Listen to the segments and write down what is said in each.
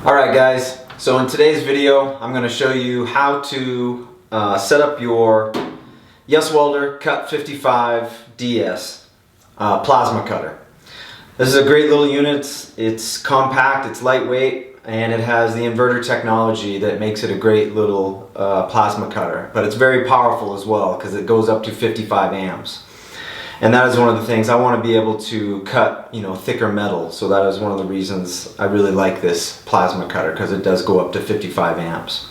Alright guys, so in today's video I'm going to show you how to set up your YesWelder Cut-55DS Plasma cutter. This is a great little unit. It's compact, it's lightweight, and it has the inverter technology that makes it a great little plasma cutter. But it's very powerful as well because it goes up to 55 amps. And that is one of the things I want to be able to cut, thicker metal. So that is one of the reasons I really like this plasma cutter, because it does go up to 55 amps.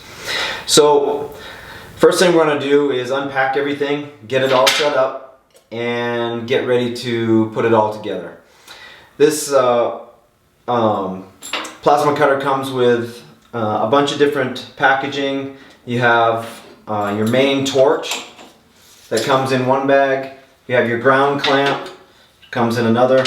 So first thing we're going to do is unpack everything, get it all set up, and get ready to put it all together. This plasma cutter comes with a bunch of different packaging. You have your main torch that comes in one bag. You have your ground clamp, comes in another.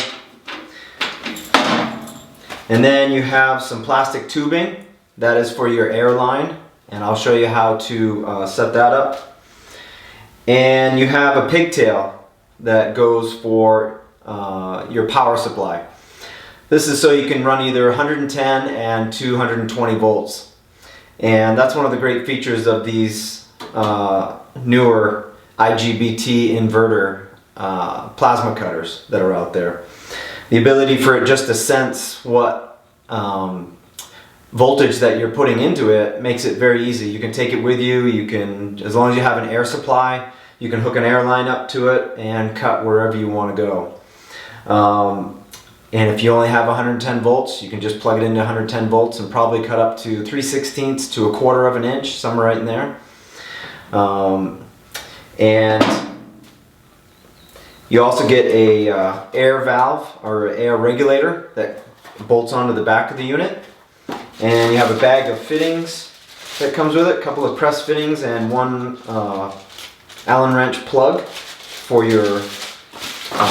And then you have some plastic tubing that is for your air line, and I'll show you how to set that up. And you have a pigtail that goes for your power supply. This is so you can run either 110 and 220 volts. And that's one of the great features of these newer IGBT inverter plasma cutters that are out there. The ability for it just to sense what voltage that you're putting into it makes it very easy. You can take it with you. You can, as long as you have an air supply, you can hook an air line up to it and cut wherever you want to go. And if you only have 110 volts, you can just plug it into 110 volts and probably cut up to 3/16 to 1/4 of an inch, somewhere right in there. And you also get a air valve or air regulator that bolts onto the back of the unit. And you have a bag of fittings that comes with it, a couple of press fittings and one Allen wrench plug for your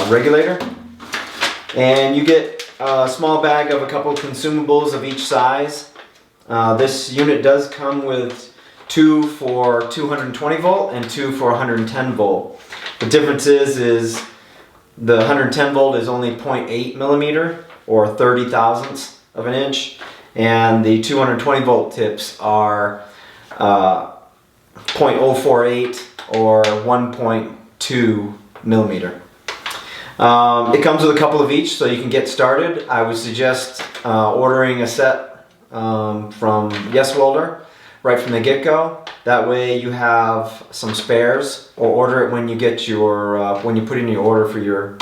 regulator. And you get a small bag of a couple of consumables of each size. This unit does come with 2 for 220 volt and 2 for 110 volt. The difference is the 110 volt is only 0.8 millimeter or 30 thousandths of an inch, and the 220 volt tips are 0.048 or 1.2 millimeter. It comes with a couple of each, so you can get started. I would suggest ordering a set from YesWelder right from the get-go. That way you have some spares, or order it when you get your when you put in your order for your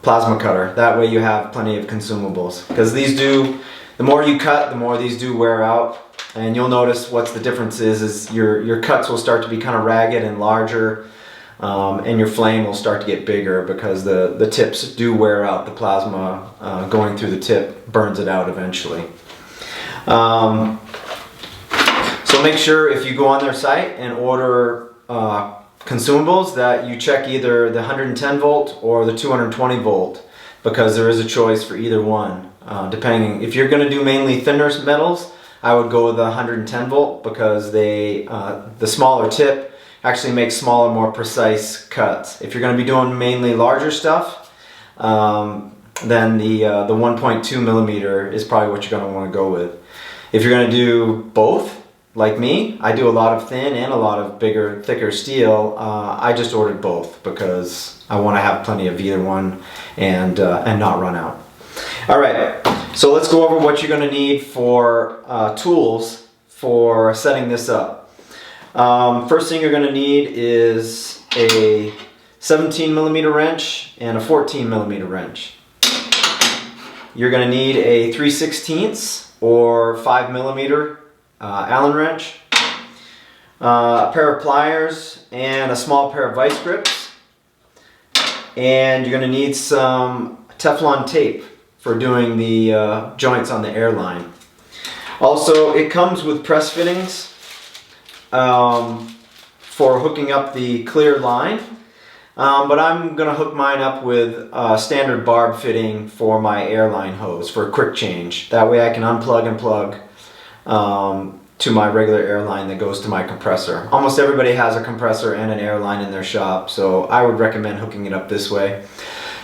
plasma cutter. That way you have plenty of consumables, because these do, the more you cut, the more these do wear out. And you'll notice what's the difference is your cuts will start to be kind of ragged and larger, and your flame will start to get bigger because the tips do wear out. The plasma going through the tip burns it out eventually. So make sure if you go on their site and order consumables that you check either the 110 volt or the 220 volt, because there is a choice for either one. Depending, if you're going to do mainly thinner metals, I would go with the 110 volt because the smaller tip actually makes smaller, more precise cuts. If you're going to be doing mainly larger stuff, then the 1.2 millimeter is probably what you're going to want to go with. If you're going to do both, like me, I do a lot of thin and a lot of bigger, thicker steel. I just ordered both because I want to have plenty of either one and not run out. All right, so let's go over what you're going to need for tools for setting this up. First thing you're going to need is a 17 millimeter wrench and a 14 millimeter wrench. You're going to need a 3/16 or 5 millimeter Allen wrench, a pair of pliers, and a small pair of vice grips. And you're going to need some Teflon tape for doing the joints on the air line. Also, it comes with press fittings for hooking up the clear line, but I'm going to hook mine up with a standard barb fitting for my airline hose for a quick change. That way I can unplug and plug to my regular airline that goes to my compressor. Almost everybody has a compressor and an airline in their shop, so I would recommend hooking it up this way.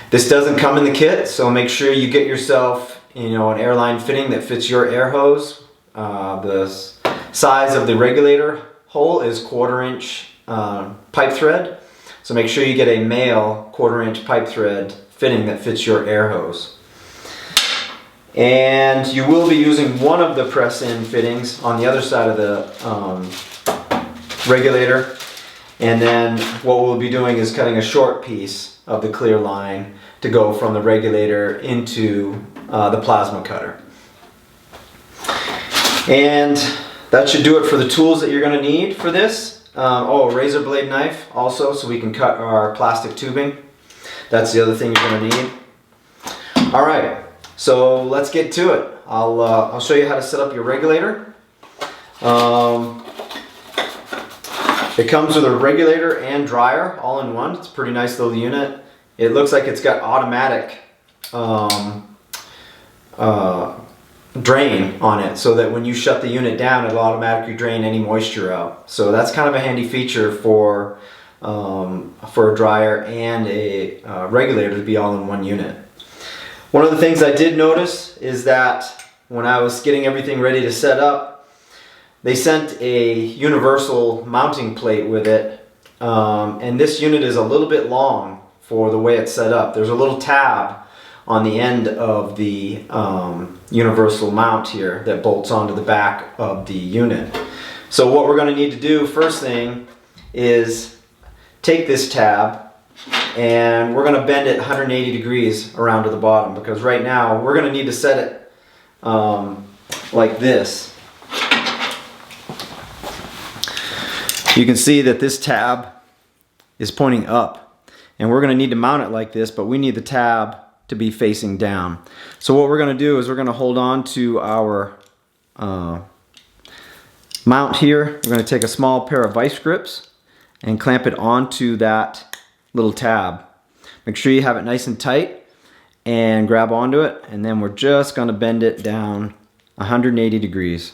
This doesn't come in the kit, so make sure you get yourself, an airline fitting that fits your air hose the size of the regulator hole is 1/4 inch pipe thread. So make sure you get a male 1/4 inch pipe thread fitting that fits your air hose. And you will be using one of the press-in fittings on the other side of the regulator. And then what we'll be doing is cutting a short piece of the clear line to go from the regulator into the plasma cutter. And that should do it for the tools that you're going to need for this. Oh, a razor blade knife also, so we can cut our plastic tubing. That's the other thing you're going to need. All right, so let's get to it. I'll show you how to set up your regulator. It comes with a regulator and dryer all in one. It's a pretty nice little unit. It looks like it's got automatic drain on it, so that when you shut the unit down, it'll automatically drain any moisture out. So that's kind of a handy feature for a dryer and a regulator to be all in one unit. One of the things I did notice is that when I was getting everything ready to set up, they sent a universal mounting plate with it, and this unit is a little bit long for the way it's set up. There's a little tab on the end of the universal mount here that bolts onto the back of the unit. So what we're going to need to do first thing is take this tab and we're going to bend it 180 degrees around to the bottom, because right now we're going to need to set it like this. You can see that this tab is pointing up, and we're going to need to mount it like this, but we need the tab to be facing down. So what we're going to do is we're going to hold on to our mount here. We're going to take a small pair of vice grips and clamp it onto that little tab. Make sure you have it nice and tight and grab onto it, and then we're just going to bend it down 180 degrees.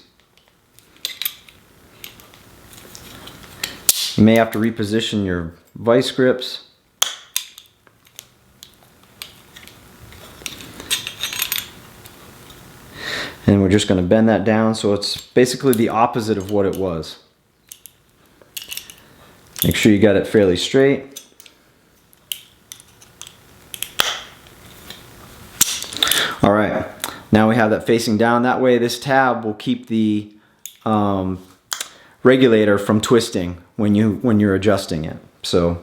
You may have to reposition your vice grips. And we're just going to bend that down so it's basically the opposite of what it was. Make sure you got it fairly straight. All right, now we have that facing down. That way this tab will keep the regulator from twisting when you're adjusting it. So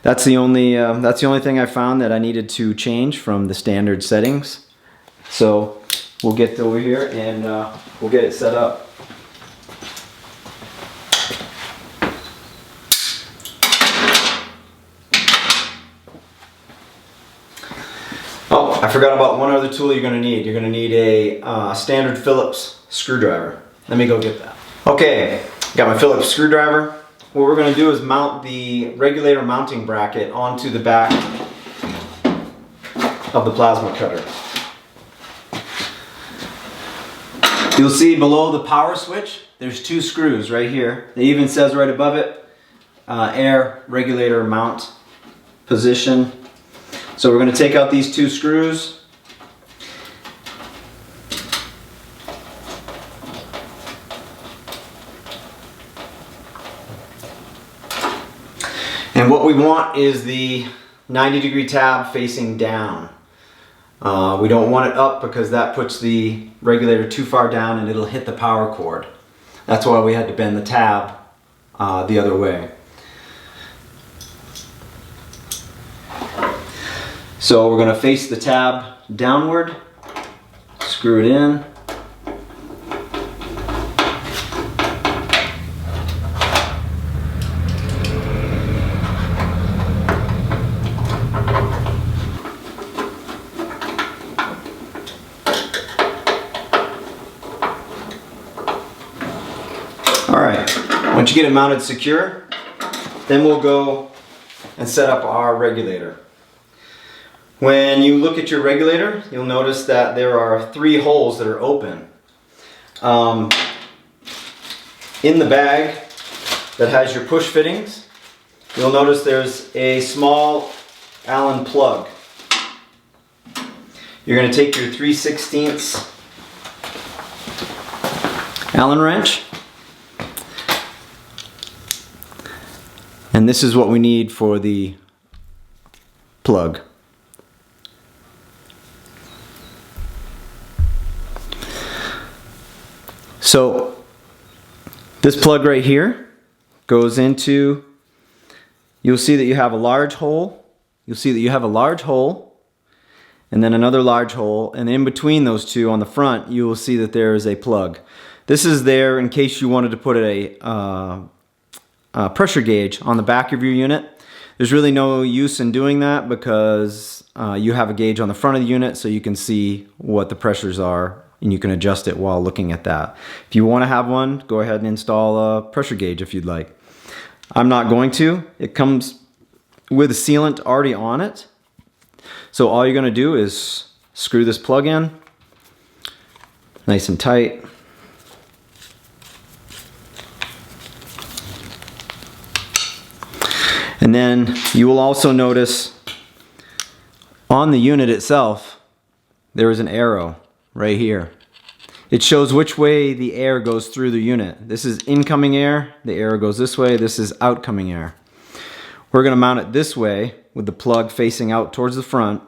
that's the only thing I found that I needed to change from the standard settings. So we'll get over here and we'll get it set up. Oh, I forgot about one other tool you're going to need. You're going to need a standard Phillips screwdriver. Let me go get that. Okay, got my Phillips screwdriver. What we're going to do is mount the regulator mounting bracket onto the back of the plasma cutter. You'll see below the power switch, there's 2 screws right here. It even says right above it, air regulator mount position. So we're going to take out these 2 screws. And what we want is the 90-degree tab facing down. We don't want it up because that puts the regulator too far down and it'll hit the power cord. That's why we had to bend the tab the other way. So we're going to face the tab downward, screw it in. Alright, once you get it mounted secure, then we'll go and set up our regulator. When you look at your regulator, you'll notice that there are 3 holes that are open. In the bag that has your push fittings, you'll notice there's a small Allen plug. You're going to take your 3/16 Allen wrench. And this is what we need for the plug. So this plug right here goes into, you'll see that you have a large hole. You'll see that you have a large hole and then another large hole, and in between those two on the front you will see that there is a plug. This is there in case you wanted to put a pressure gauge on the back of your unit. There's really no use in doing that because you have a gauge on the front of the unit so you can see what the pressures are and you can adjust it while looking at that. If you want to have one, go ahead and install a pressure gauge if you'd like. I'm not going to. It comes with a sealant already on it. So all you're going to do is screw this plug in nice and tight. And then you will also notice on the unit itself there is an arrow right here. It shows which way the air goes through the unit. This is incoming air, the arrow goes this way, this is outcoming air. We're going to mount it this way with the plug facing out towards the front,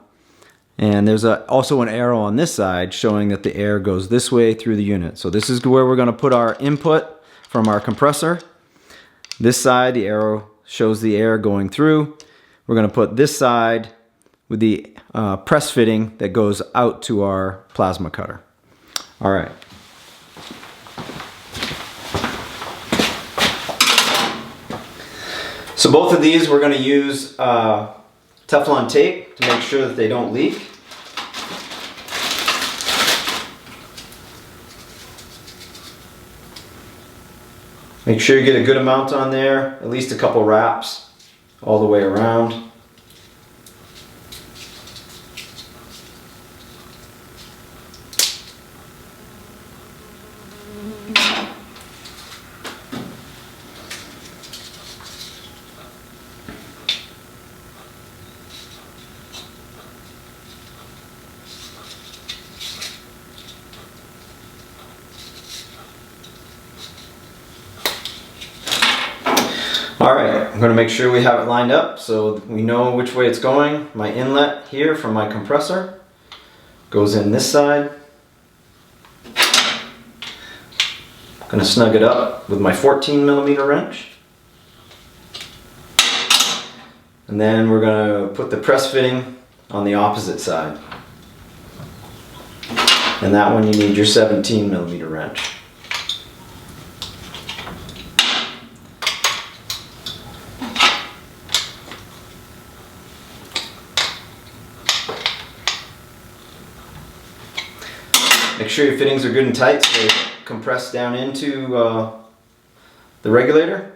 and there's also an arrow on this side showing that the air goes this way through the unit. So this is where we're going to put our input from our compressor. This side, the arrow shows the air going through. We're going to put this side with the press fitting that goes out to our plasma cutter. All right. So both of these we're going to use Teflon tape to make sure that they don't leak. Make sure you get a good amount on there, at least a couple wraps all the way around. All right, I'm going to make sure we have it lined up so we know which way it's going. My inlet here from my compressor goes in this side. I'm going to snug it up with my 14mm wrench. And then we're going to put the press fitting on the opposite side. And that one you need your 17mm wrench. Make sure your fittings are good and tight so they compress down into the regulator.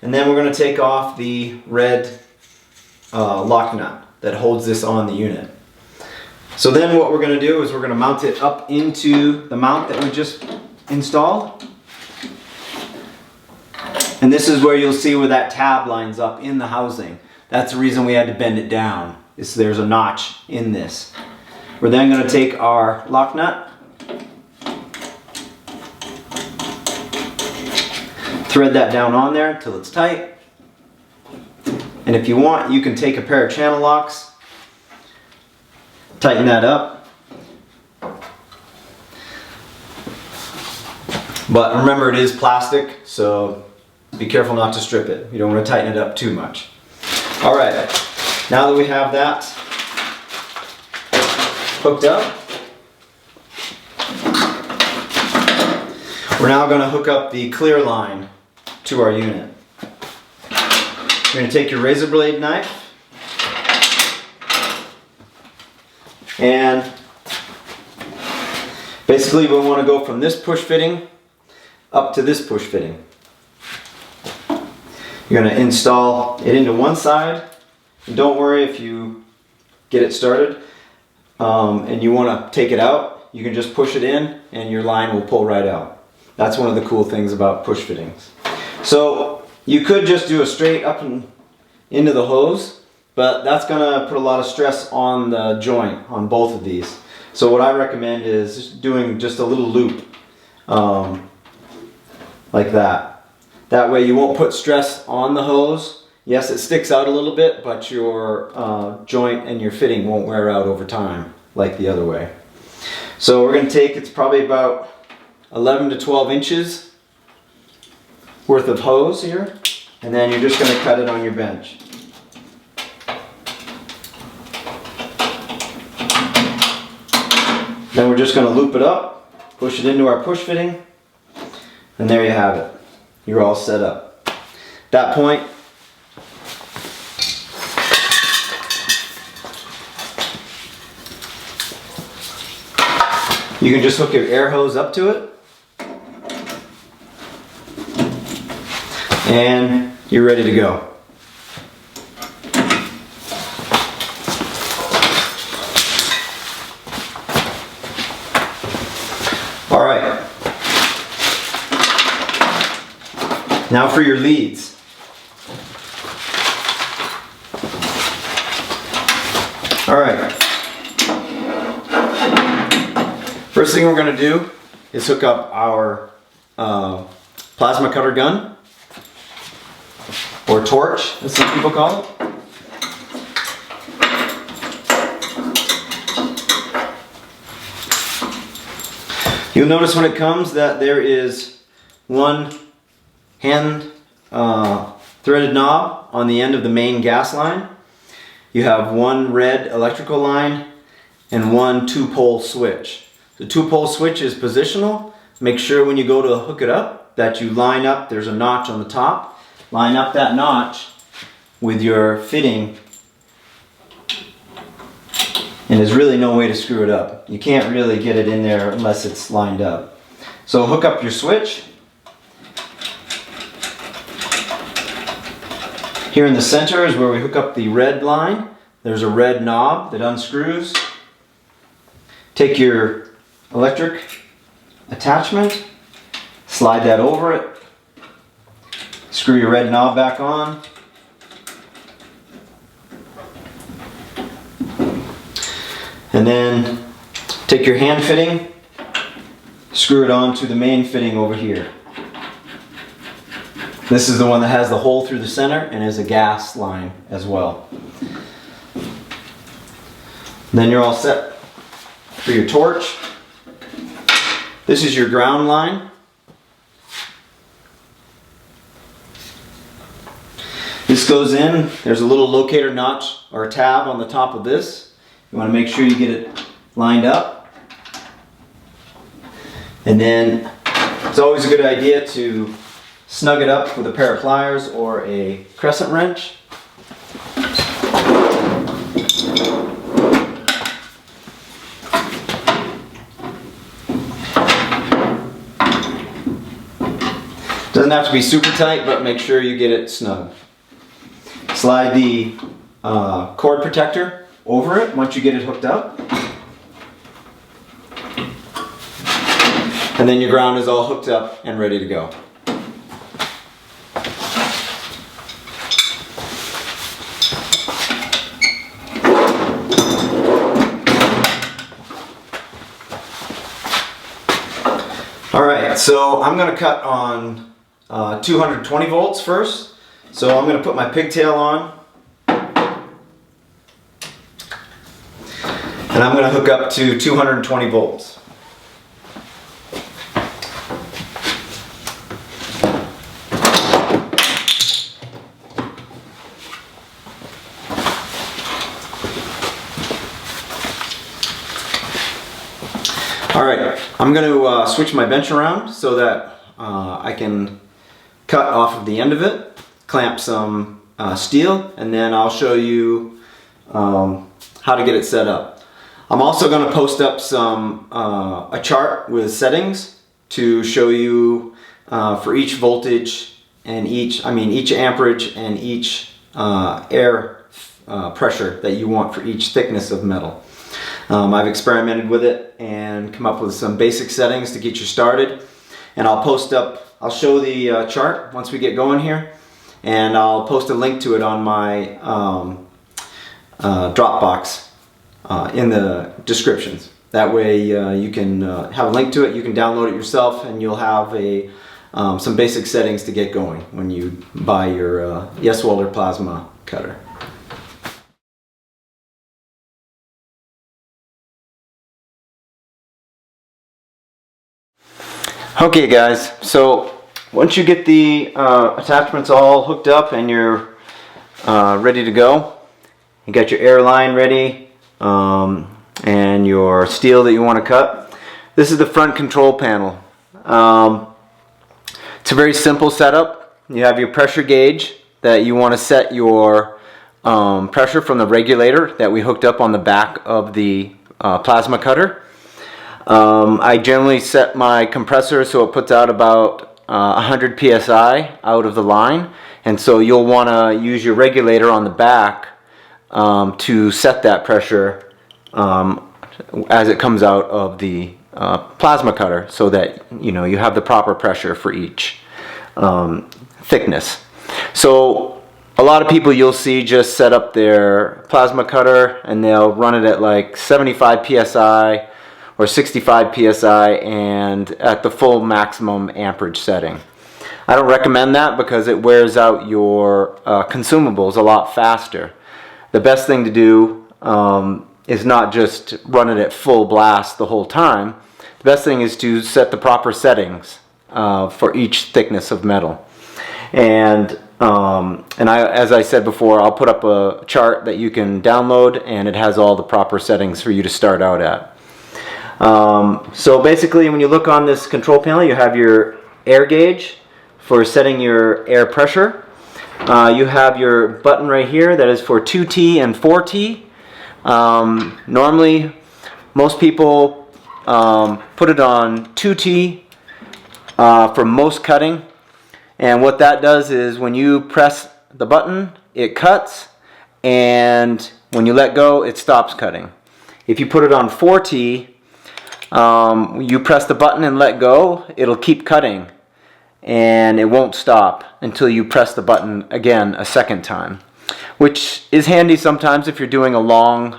And then we're going to take off the red lock nut that holds this on the unit. So then what we're going to do is we're going to mount it up into the mount that we just installed. And this is where you'll see where that tab lines up in the housing. That's the reason we had to bend it down, is there's a notch in this. We're then going to take our lock nut, thread that down on there till it's tight. And if you want, you can take a pair of channel locks, tighten that up. But remember, it is plastic, so be careful not to strip it. You don't want to tighten it up too much. All right, now that we have that hooked up, we're now going to hook up the clear line to our unit. You're going to take your razor blade knife and basically we want to go from this push fitting up to this push fitting. You're going to install it into one side, and don't worry if you get it started and you want to take it out, you can just push it in and your line will pull right out. That's one of the cool things about push fittings. So you could just do a straight up and into the hose, but that's going to put a lot of stress on the joint on both of these. So what I recommend is doing just a little loop like that. That way you won't put stress on the hose. Yes, it sticks out a little bit, but your joint and your fitting won't wear out over time like the other way. So we're going to take, it's probably about 11 to 12 inches worth of hose here, and then you're just going to cut it on your bench. Then we're just going to loop it up, push it into our push fitting, and there you have it. You're all set up. At that point, you can just hook your air hose up to it, and you're ready to go. All right. Now for your leads. All right. First thing we're going to do is hook up our plasma cutter gun, or torch, as some people call it. You'll notice when it comes that there is one hand threaded knob on the end of the main gas line. You have one red electrical line and one 2-pole switch. The 2-pole switch is positional. Make sure when you go to hook it up that you line up, there's a notch on the top. Line up that notch with your fitting, and there's really no way to screw it up. You can't really get it in there unless it's lined up. So hook up your switch. Here in the center is where we hook up the red line. There's a red knob that unscrews. Take your electric attachment, slide that over it, screw your red knob back on, and then take your hand fitting, screw it on to the main fitting over here. This is the one that has the hole through the center and is a gas line as well. Then you're all set for your torch. This is your ground line. This goes in, there's a little locator notch or a tab on the top of this. You want to make sure you get it lined up. And then it's always a good idea to snug it up with a pair of pliers or a crescent wrench. Doesn't have to be super tight, but make sure you get it snug. Slide the cord protector over it once you get it hooked up. And then your ground is all hooked up and ready to go. Alright, so I'm going to cut on 220 volts first. So I'm going to put my pigtail on. And I'm going to hook up to 220 volts. Alright, I'm going to switch my bench around so that I can cut off of the end of it, clamp some steel, and then I'll show you how to get it set up. I'm also going to post up a chart with settings to show you for each voltage and each amperage and each air pressure that you want for each thickness of metal. I've experimented with it and come up with some basic settings to get you started. And I'll show the chart once we get going here, and I'll post a link to it on my Dropbox in the descriptions. That way you can have a link to it, you can download it yourself, and you'll have a some basic settings to get going when you buy your YesWelder plasma cutter. Okay guys, so once you get the attachments all hooked up and you're ready to go, you got your air line ready and your steel that you want to cut. This is the front control panel. It's a very simple setup. You have your pressure gauge that you want to set your pressure from the regulator that we hooked up on the back of the plasma cutter. I generally set my compressor so it puts out about 100 psi out of the line, and so you'll want to use your regulator on the back to set that pressure as it comes out of the plasma cutter, so that you have the proper pressure for each thickness. So a lot of people you'll see just set up their plasma cutter and they'll run it at like 75 psi or 65 psi and at the full maximum amperage setting. I don't recommend that because it wears out your consumables a lot faster. The best thing to do is not just run it at full blast the whole time. The best thing is to set the proper settings for each thickness of metal. And as I said before, I'll put up a chart that you can download, and it has all the proper settings for you to start out at. So basically, when you look on this control panel, you have your air gauge for setting your air pressure. You have your button right here that is for 2T and 4T. Normally, most people put it on 2T for most cutting. And what that does is when you press the button, it cuts, and when you let go, it stops cutting. If you put it on 4T, you press the button and let go, it'll keep cutting, and it won't stop until you press the button again a second time, which is handy sometimes if you're doing a long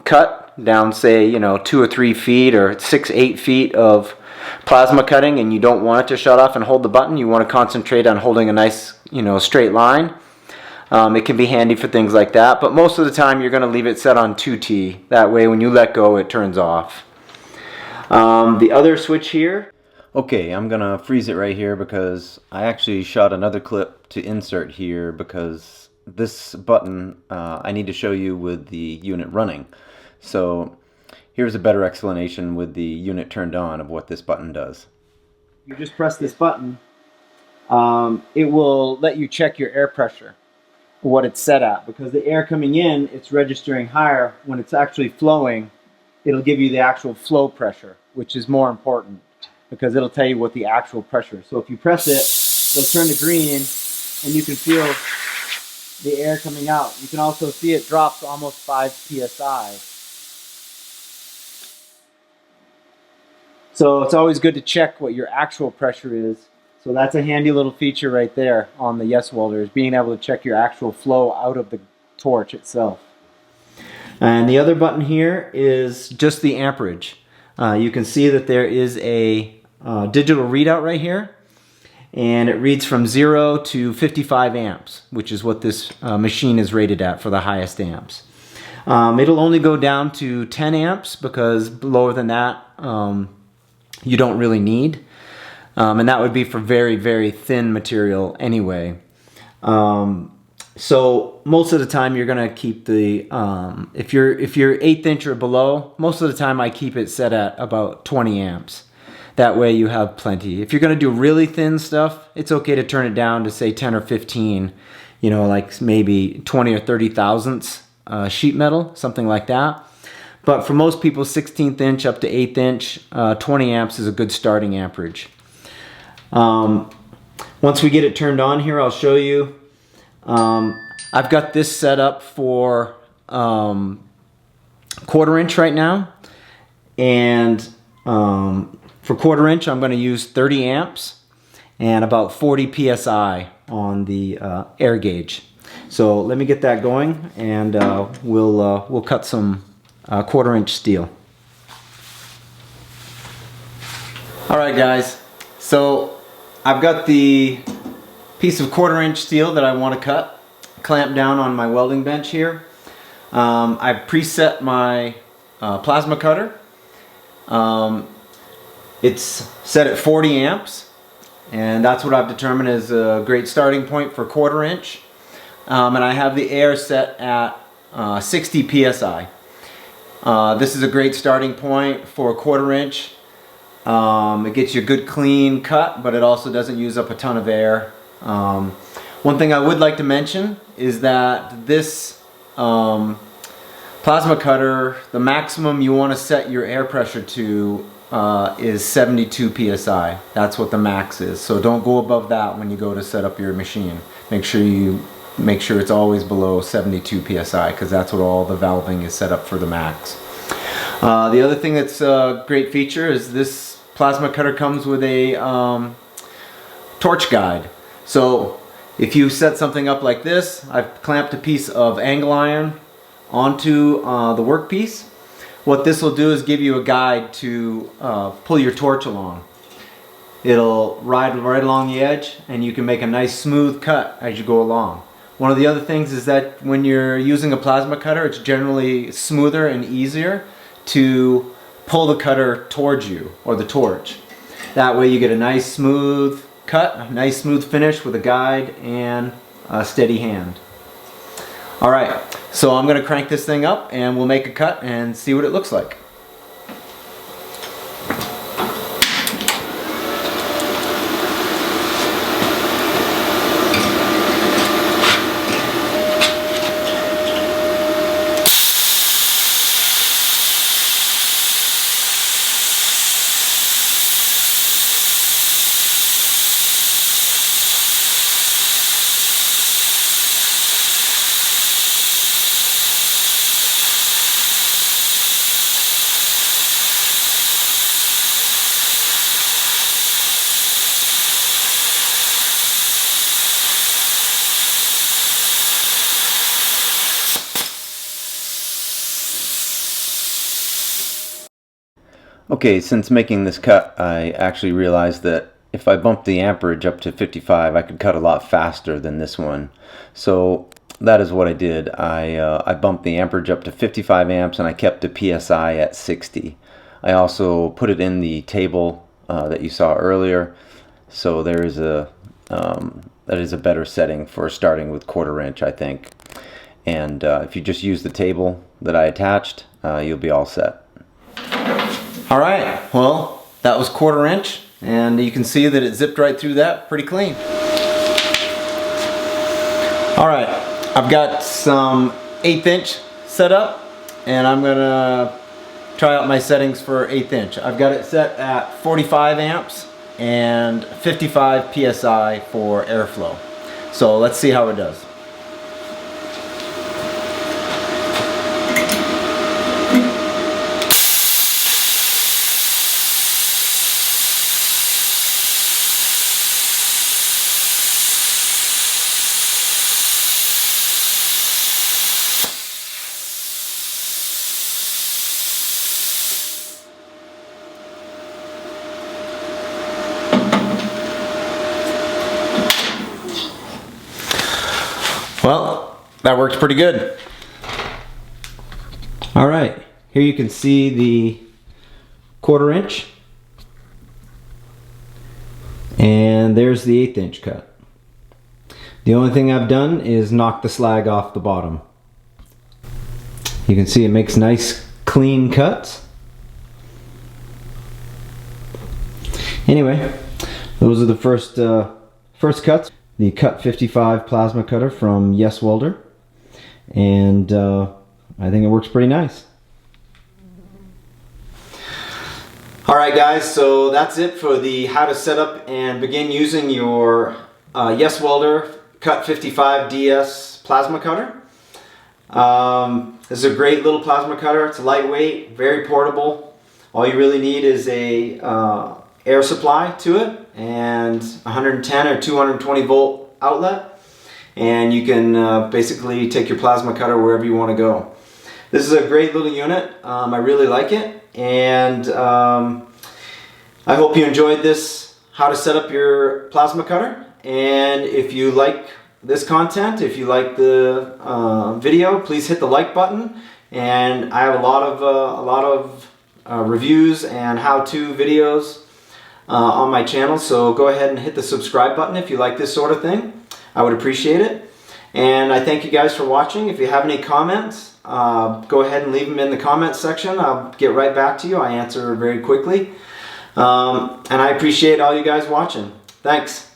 cut down, say 2 or 3 feet or 6, 8 feet of plasma cutting, and you don't want it to shut off and hold the button. You want to concentrate on holding a nice straight line. It can be handy for things like that, but most of the time you're going to leave it set on 2T. That way when you let go, it turns off. The other switch here. Okay, I'm going to freeze it right here because I actually shot another clip to insert here because this button I need to show you with the unit running. So here's a better explanation with the unit turned on of what this button does. You just press this button. It will let you check your air pressure, what it's set at, because the air coming in, it's registering higher. When it's actually flowing, it'll give you the actual flow pressure, which is more important because it'll tell you what the actual pressure is. So if you press it, it'll turn to green and you can feel the air coming out. You can also see it drops almost 5 psi. So it's always good to check what your actual pressure is. So that's a handy little feature right there on the YesWelder, is being able to check your actual flow out of the torch itself. And the other button here is just the amperage. You can see that there is a digital readout right here, and it reads from 0 to 55 amps, which is what this machine is rated at for the highest amps. It'll only go down to 10 amps because lower than that you don't really need. And that would be for very, very thin material anyway. So most of the time you're gonna keep the if you're 1/8 inch or below, most of the time I keep it set at about 20 amps. That way you have plenty. If you're gonna do really thin stuff, it's okay to turn it down to say 10 or 15, like maybe 20 or 30 thousandths sheet metal, something like that. But for most people, 1/16 inch up to 1/8 inch, 20 amps is a good starting amperage. Once we get it turned on here, I'll show you. I've got this set up for 1/4 inch right now, and for 1/4 inch I'm going to use 30 amps and about 40 psi on the air gauge. So let me get that going, and we'll cut some 1/4 inch steel. All right, guys. So I've got the piece of 1/4" steel that I want to cut clamped down on my welding bench here. I've preset my plasma cutter. It's set at 40 amps, and that's what I've determined is a great starting point for 1/4". And I have the air set at 60 psi. This is a great starting point for a 1/4". It gets you a good clean cut, but it also doesn't use up a ton of air. One thing I would like to mention is that this plasma cutter, the maximum you want to set your air pressure to is 72 psi. That's what the max is. So don't go above that when you go to set up your machine. Make sure it's always below 72 psi, because that's what all the valving is set up for the max. The other thing that's a great feature is this plasma cutter comes with a torch guide. So if you set something up like this, I've clamped a piece of angle iron onto the workpiece. What this will do is give you a guide to pull your torch along. It'll ride right along the edge, and you can make a nice smooth cut as you go along. One of the other things is that when you're using a plasma cutter, it's generally smoother and easier to pull the cutter towards you, or the torch. That way you get a nice smooth cut, a nice smooth finish with a guide and a steady hand. Alright, so I'm going to crank this thing up and we'll make a cut and see what it looks like. Okay, since making this cut, I actually realized that if I bumped the amperage up to 55, I could cut a lot faster than this one. So that is what I did. I bumped the amperage up to 55 amps and I kept the PSI at 60. I also put it in the table that you saw earlier. So there is that is a better setting for starting with 1/4", I think. And if you just use the table that I attached, you'll be all set. Alright, well, that was 1/4", and you can see that it zipped right through that pretty clean. Alright, I've got some 1/8" set up, and I'm going to try out my settings for 1/8". I've got it set at 45 amps and 55 psi for airflow. So let's see how it does. Well, that works pretty good. All right, here you can see the 1/4", and there's the 1/8" cut. The only thing I've done is knock the slag off the bottom. You can see it makes nice clean cuts. Anyway, those are the first cuts. The Cut-55 plasma cutter from YesWelder, and I think it works pretty nice. Alright guys, so that's it for the how to set up and begin using your YesWelder Cut-55DS Plasma cutter. This is a great little plasma cutter. It's lightweight, very portable. All you really need is a air supply to it and 110 or 220 volt outlet, and you can basically take your plasma cutter wherever you want to go. This is a great little unit. I really like it, and I hope you enjoyed this how to set up your plasma cutter. And if you like this content, if you like the video, please hit the like button. And I have a lot of reviews and how-to videos on my channel, so go ahead and hit the subscribe button if you like this sort of thing. I would appreciate it. And I thank you guys for watching. If you have any comments, go ahead and leave them in the comments section. I'll get right back to you. I answer very quickly. And I appreciate all you guys watching. Thanks.